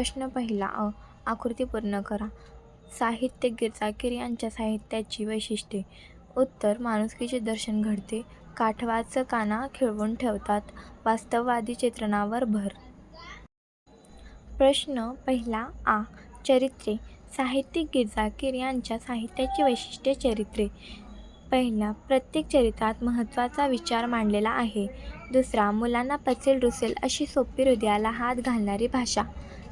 प्रश्न पहिला आकृती पूर्ण करा. साहित्यिक गिरजाकर यांच्या साहित्याची वैशिष्ट्ये. उत्तर: माणुसकीचे दर्शन घडते. काठवाचकांना खिळवून ठेवतात. वास्तववादी चित्रणावर भर. प्रश्न पहिला चरित्रे. साहित्यिक गिरजाकर यांच्या साहित्याची वैशिष्ट्ये. चरित्रे. पहिला, प्रत्येक चरित्रात महत्त्वाचा विचार मांडलेला आहे. दुसरा, मुलांना पचेल रुचेल अशी सोपी, हृदयाला हात घालणारी भाषा.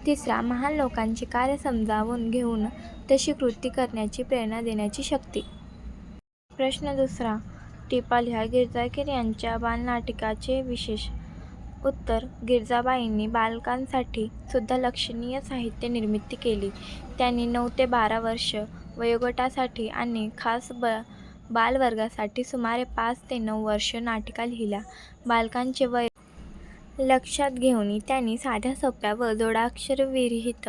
तिसरा, महान लोकांची कार्य समजावून घेऊन तशी कृती करण्याची प्रेरणा देण्याची शक्ती. प्रश्न दुसरा, टिपा लिहा. गिरजाकर यांच्या बालनाटिकाचे विशेष. उत्तर: गिरजाबाईंनी बालकांसाठी सुद्धा लक्षणीय साहित्य निर्मिती केली. त्यांनी 9 ते 12 वर्ष वयोगटासाठी आणि खास बालवर्गासाठी सुमारे 5 ते 9 वर्ष नाटिका लिहिल्या. बालकांचे वय लक्षात घेऊन त्यांनी साध्या, सोप्या व जोडाक्षरविरहित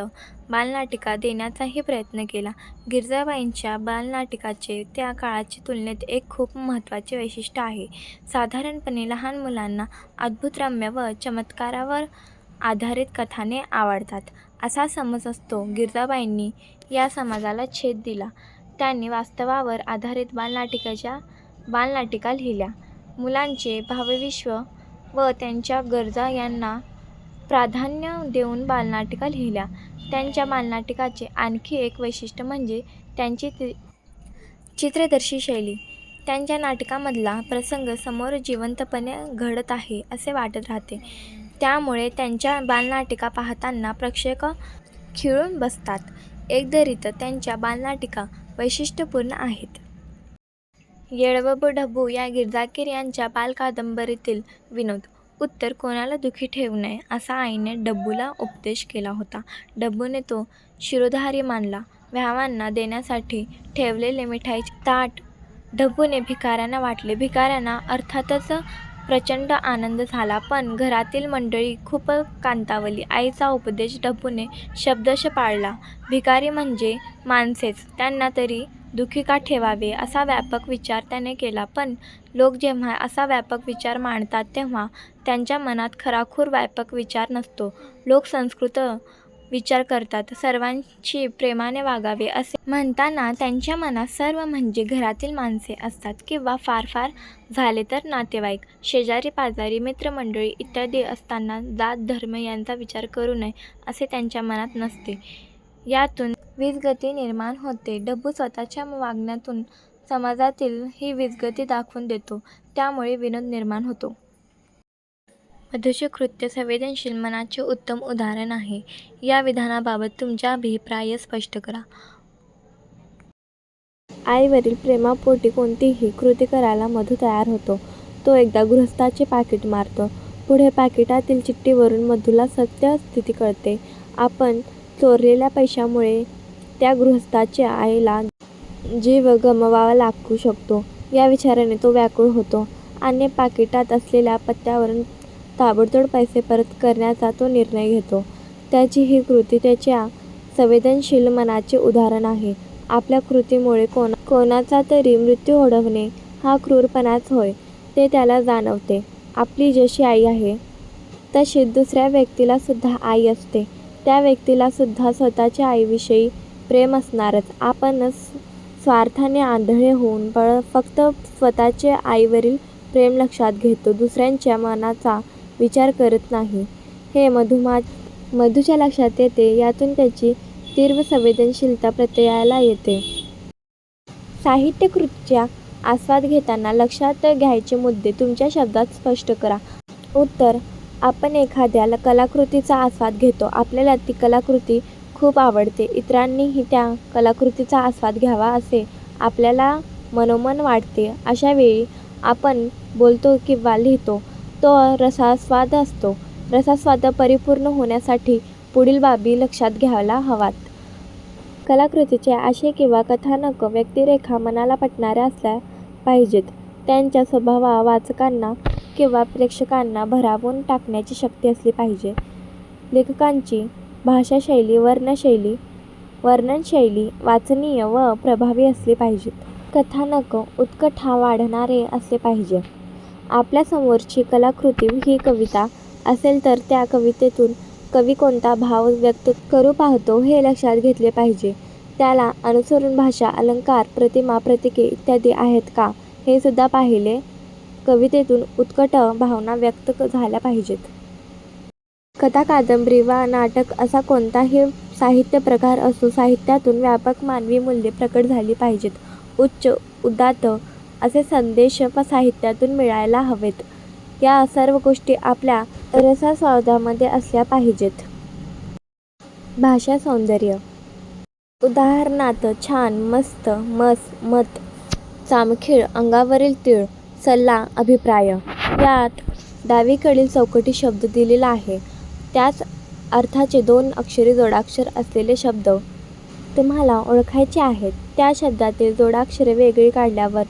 बालनाटिका देण्याचाही प्रयत्न केला. गिरजाबाईंच्या बालनाटिकाचे त्या काळच्या तुलनेत एक खूप महत्त्वाचे वैशिष्ट्य आहे. साधारणपणे लहान मुलांना अद्भुतरम्य व चमत्कारावर आधारित कथाने आवडतात, असा समज असतो. गिरजाबाईंनी या समजाला छेद दिला. त्यांनी वास्तवावर आधारित बालनाटिका लिहिल्या. मुलांचे भावविश्व व त्यांच्या गरजा यांना प्राधान्य देऊन बालनाटिका लिहिल्या. त्यांच्या बालनाटिकाचे आणखी एक वैशिष्ट्य म्हणजे त्यांची चित्रदर्शी शैली. त्यांच्या नाटकामधला प्रसंग समोर जिवंतपणे घडत आहे असे वाटत राहते. त्यामुळे त्यांच्या बालनाटिका पाहताना प्रेक्षक खिळून बसतात. एकंदरीत त्यांच्या बालनाटिका वैशिष्ट्यपूर्ण आहेत. येळवब ढबू या गिरजाकर यांच्या बालकादंबरीतील विनोद. उत्तर: कोणाला दुःखी ठेवू नये असा आईने डब्बूला उपदेश केला होता. डब्बूने तो शिरोधारी मानला. व्यावांना देण्यासाठी ठेवलेले मिठाईचे ताट डब्बूने भिकाऱ्यांना वाटले. भिकाऱ्यांना अर्थातच प्रचंड आनंद झाला, पण घरातील मंडळी खूप कांतावली. आईचा उपदेश डब्बूने शब्दशः पाळला. भिकारी म्हणजे माणसेच, त्यांना तरी दुःखी का ठेवावे असा व्यापक विचार त्याने केला. पण लोक जेव्हा असा व्यापक विचार मांडतात तेव्हा त्यांच्या मनात खराखूर व्यापक विचार नसतो. लोक संस्कृत विचार करतात. सर्वांशी प्रेमाने वागावे असे म्हणताना त्यांच्या मनात सर्व म्हणजे घरातील माणसे असतात, किंवा फार झाले तर नातेवाईक, शेजारी पाजारी, मित्रमंडळी इत्यादी असताना जात धर्म यांचा विचार करू नये असे त्यांच्या मनात नसते. यातून विसंगती निर्माण होते. डब्बू स्वतःच्या वागण्यातून समाजातील ही विसंगती दाखवून देतो. त्यामुळे विनोद निर्माण होतो. मधुचे कृत्य संवेदनशील मनाचे उत्तम उदाहरण आहे. या विधानाबाबत तुमचा अभिप्राय स्पष्ट करा. आईवरील प्रेमापोटी कोणतीही कृती करायला मधू तयार होतो. तो एकदा गृहस्थाचे पाकीट मारतो. पुढे पाकिटातील चिठ्ठीवरून मधूला सत्य स्थिती कळते. आपण चोरलेल्या पैशामुळे त्या गृहस्थाच्या आईला जीव गमवावा लागू शकतो या विचाराने तो व्याकुळ होतो आणि पाकिटात असलेल्या पत्त्यावरून ताबडतोब पैसे परत करण्याचा तो निर्णय घेतो. त्याची ही कृती त्याच्या संवेदनशील मनाचे उदाहरण आहे. आपल्या कृतीमुळे कोणाचा तरी मृत्यू ओढवणे हा क्रूरपणाच होय, ते त्याला जाणवते. आपली जशी आई आहे तशीच दुसऱ्या व्यक्तीला सुद्धा आई असते. त्या व्यक्तीला सुद्धा स्वतःच्या आईविषयी प्रेम असणारच. आपण स्वार्थाने आंधळे होऊन फक्त स्वतःचे आईवरील प्रेम लक्षात घेतो, दुसऱ्यांच्या मनाचा विचार करत नाही, हे मधूच्या लक्षात येते. यातून त्याची तीव्र संवेदनशीलता प्रत्ययाला येते. साहित्यकृतीचा आस्वाद घेताना लक्षात घ्यायचे मुद्दे तुमच्या शब्दात स्पष्ट करा. उत्तर: आपण एखाद्या कलाकृतीचा आस्वाद घेतो. आपल्याला ती कलाकृती खूप आवडते. इतरांनीही त्या कलाकृतीचा आस्वाद घ्यावा असे आपल्याला मनोमन वाटते. अशा वेळी आपण बोलतो किंवा लिहितो. तो रसास्वाद असतो. रसास्वाद परिपूर्ण होण्यासाठी पुढील बाबी लक्षात घ्यायला हव्यात. कलाकृतीचे आशय किंवा कथानक, व्यक्तिरेखा मनाला पटणाऱ्या असल्या पाहिजेत. त्यांचा स्वभाव वाचकांना किंवा प्रेक्षकांना भारावून टाकण्याची शक्ती असली पाहिजे. लेखकांची भाषाशैली, वर्णनशैली वाचनीय व प्रभावी असली पाहिजे. कथानक उत्कंठा वाढवणारे असले पाहिजे. आपल्या समोरची कलाकृती ही कविता असेल तर त्या कवितेतून कवी कोणता भाव व्यक्त करू पाहतो हे लक्षात घेतले पाहिजे. त्याला अनुसरून भाषा, अलंकार, प्रतिमा, प्रतीके इत्यादी आहेत का हे सुद्धा पाहिले. कवितेतून उत्कट भावना व्यक्त झाल्या पाहिजेत. कथा, कादंबरी वा नाटक असा कोणताही साहित्य प्रकार असो, साहित्यातून व्यापक मानवी मूल्ये प्रकट झाली पाहिजेत. उच्च, उदात्त असे संदेश साहित्यातून मिळायला हवेत. या सर्व गोष्टी आपल्या रसास्वादामध्ये असल्या पाहिजेत. भाषा सौंदर्य. उदाहरणार्थ छान, मस्त, मत, चामखीळ, अंगावरील तीळ, सल्ला, अभिप्राय. यात डावीकडील चौकटी शब्द दिलेला आहे. त्याच अर्थाचे 2 अक्षरी जोडाक्षर असलेले शब्द तुम्हाला ओळखायचे आहेत. त्या शब्दातील जोडाक्षरे वेगळी काढल्यावर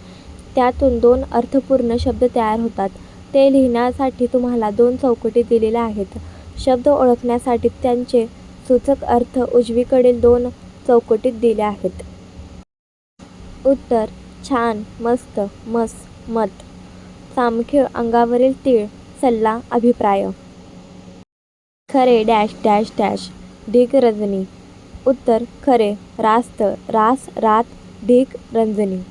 त्यातून 2 अर्थपूर्ण शब्द तयार होतात. ते लिहिण्यासाठी तुम्हाला 2 चौकटी दिलेल्या आहेत. शब्द ओळखण्यासाठी त्यांचे सूचक अर्थ उजवीकडील 2 चौकटीत दिले आहेत. उत्तर: छान, मस्त, मत, चामखीळ, अंगावरील तीळ, सल्ला, अभिप्राय. खरे डॅश डॅश डॅश ढीग रंजनी. उत्तर: खरे, रास्त, रास, रात, ढीग, रंजनी.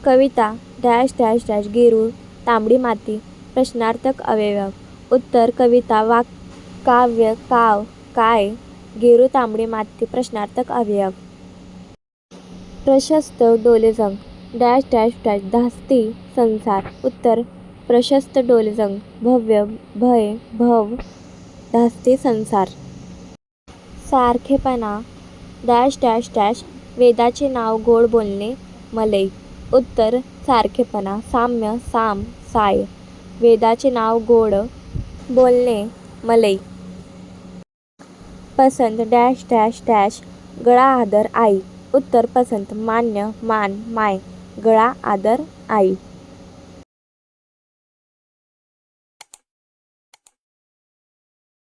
कविता डॅश डॅश डॅश गेरू, तांबडी माती, प्रश्नार्थक अवयव. उत्तर: कविता, काव्य, काव, काय, गेरू, तांबडी माती, प्रश्नार्थक अवयव. प्रशस्त डोलेजंग डॅश डॅश डॅश धास्ती संसार. उत्तर: प्रशस्त डोलेजंग, भव्य, भय, भव, धास्ती संसार. सारखेपणा डॅश डॅश डॅश वेदाचे नाव गोड बोलणे मलई. उत्तर: सारखेपणा, साम्य, साम, साय, वेदाचे नाव गोड बोलणे मलई. पसंत डॅश डॅश डॅश गळा आदर आई. उत्तर: पसंत, मान्य, मान, माय, गळा आदर आई.